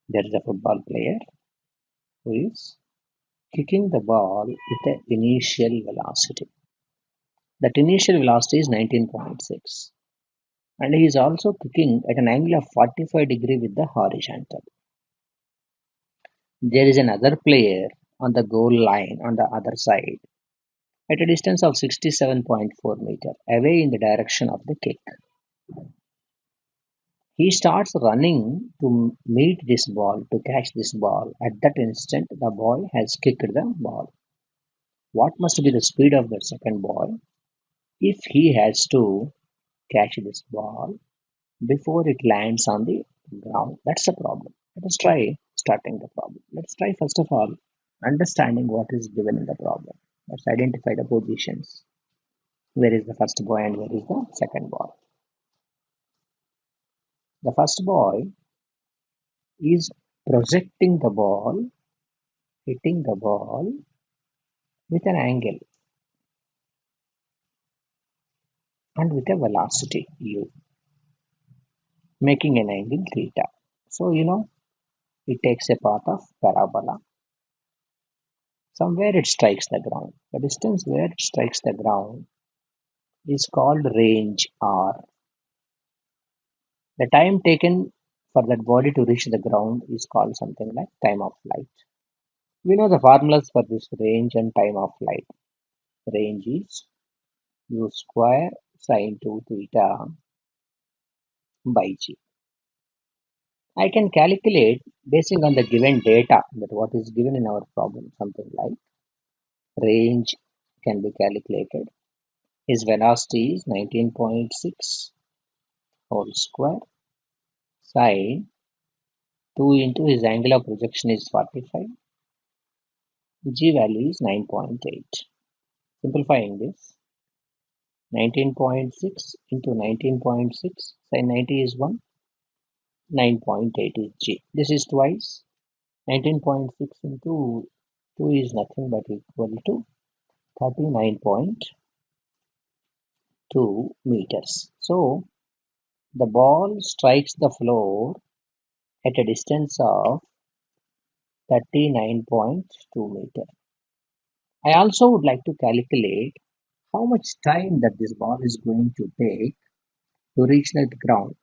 There is a football player who is kicking the ball with the initial velocity. That initial velocity is 19.6, and he is also kicking at an angle of 45 degrees with the horizontal. There is another player on the goal line on the other side at a distance of 67.4 meters away in the direction of the kick. He starts running to meet this ball, to catch this ball. At that instant, the boy has kicked the ball. What must be the speed of the second boy if he has to catch this ball before it lands on the ground? That's the problem. Let us try starting the problem. Let's try first of all understanding what is given in the problem. Let's identify the positions. Where is the first boy and where is the second boy? The first boy is projecting the ball, hitting the ball with an angle and with a velocity u, making an angle theta. So it takes a path of parabola. Somewhere it strikes the ground. The distance where it strikes the ground is called range r. The time taken for that body to reach the ground is called something like time of flight. We know the formulas for this range and time of flight. Range is u square sine 2 theta by g. I can calculate basing on the given data, that what is given in our problem, something like range can be calculated. His velocity is 19.6 whole square sine 2 into his angle of projection is 45. G value is 9.8. Simplifying this, 19.6 into 19.6 sine 90 is 1. 9.8 is G. This is twice. 19.6 into 2 is nothing but equal to 39.2 meters. So the ball strikes the floor at a distance of 39.2 meters. I also would like to calculate how much time that this ball is going to take to reach the ground.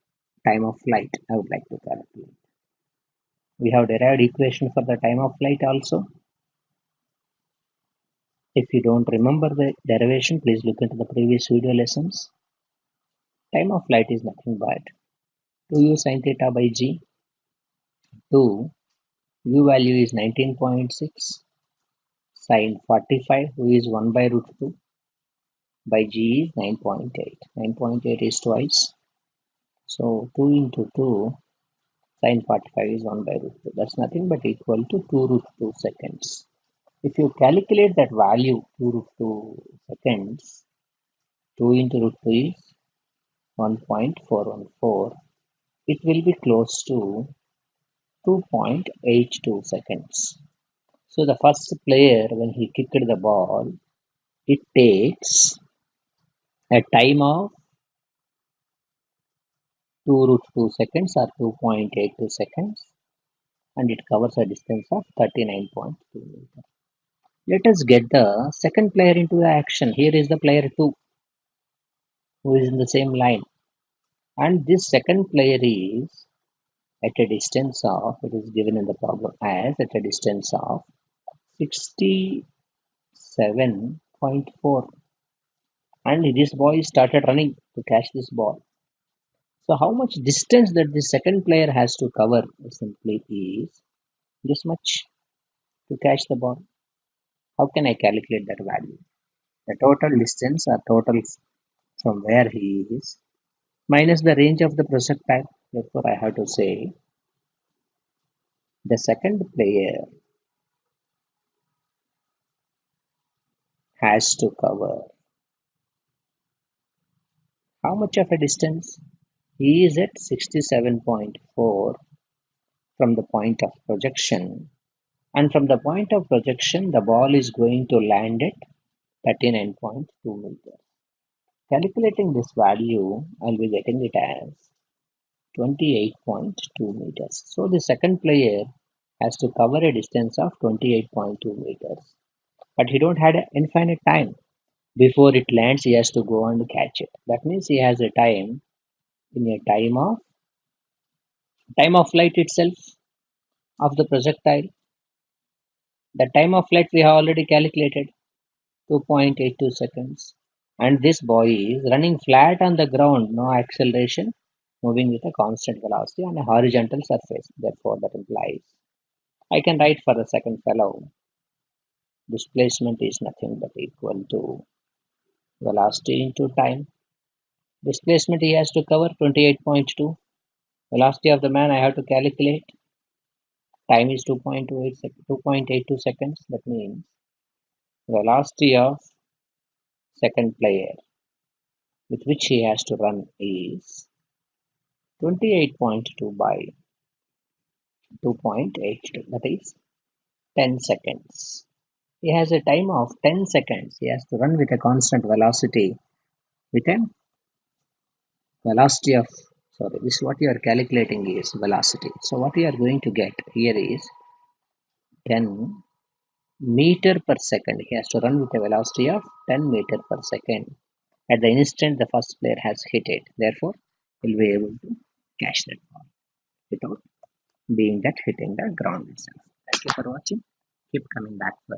Time of flight I would like to calculate. We have derived equation for the time of flight also. If you don't remember the derivation, please look into the previous video lessons. Time of flight is nothing but 2u sin theta by g. 2, u value is 19.6 sin 45, who is 1 by root 2 by g is 9.8. 9.8 is twice. So 2 into 2 sin 45 is 1 by root 2. That's nothing but equal to 2 root 2 seconds. If you calculate that value 2 root 2 seconds, 2 into root 2 is 1.414. It will be close to 2.82 seconds. So the first player, when he kicked the ball, it takes a time of 2 root 2 seconds or 2.82 seconds, and it covers a distance of 39.2 meters. Let us get the second player into the action. Here is the player 2 who is in the same line, and this second player is at a distance of, it is given in the problem as at a distance of 67.4, and this boy started running to catch this ball. So how much distance that the second player has to cover simply is this much to catch the ball. How can I calculate that value? The total distance or total from where he is minus the range of the projectile. Therefore, I have to say the second player has to cover how much of a distance? He is at 67.4 from the point of projection, and from the point of projection the ball is going to land at 39.2 meters. Calculating this value, I'll be getting it as 28.2 meters. So the second player has to cover a distance of 28.2 meters. But he don't have an infinite time. Before it lands, he has to go and catch it. That means he has a time in a time of flight itself of the projectile. The time of flight we have already calculated, 2.82 seconds. And this boy is running flat on the ground, no acceleration, moving with a constant velocity on a horizontal surface. Therefore, that implies I can write for the second fellow, displacement is nothing but equal to velocity into time. Displacement he has to cover 28.2. Velocity of the man I have to calculate. Time is 2.82 seconds. That means velocity of second player with which he has to run is 28.2 by 2.82. That is 10 seconds. He has a time of 10 seconds. He has to run with a constant velocity with a velocity of, sorry, this is what you are calculating is velocity. So what you are going to get here is 10 meter per second. He has to run with a velocity of 10 meter per second at the instant the first player has hit it. Therefore, he'll be able to catch that ball without being that hitting the ground itself. Thank you for watching. Keep coming back for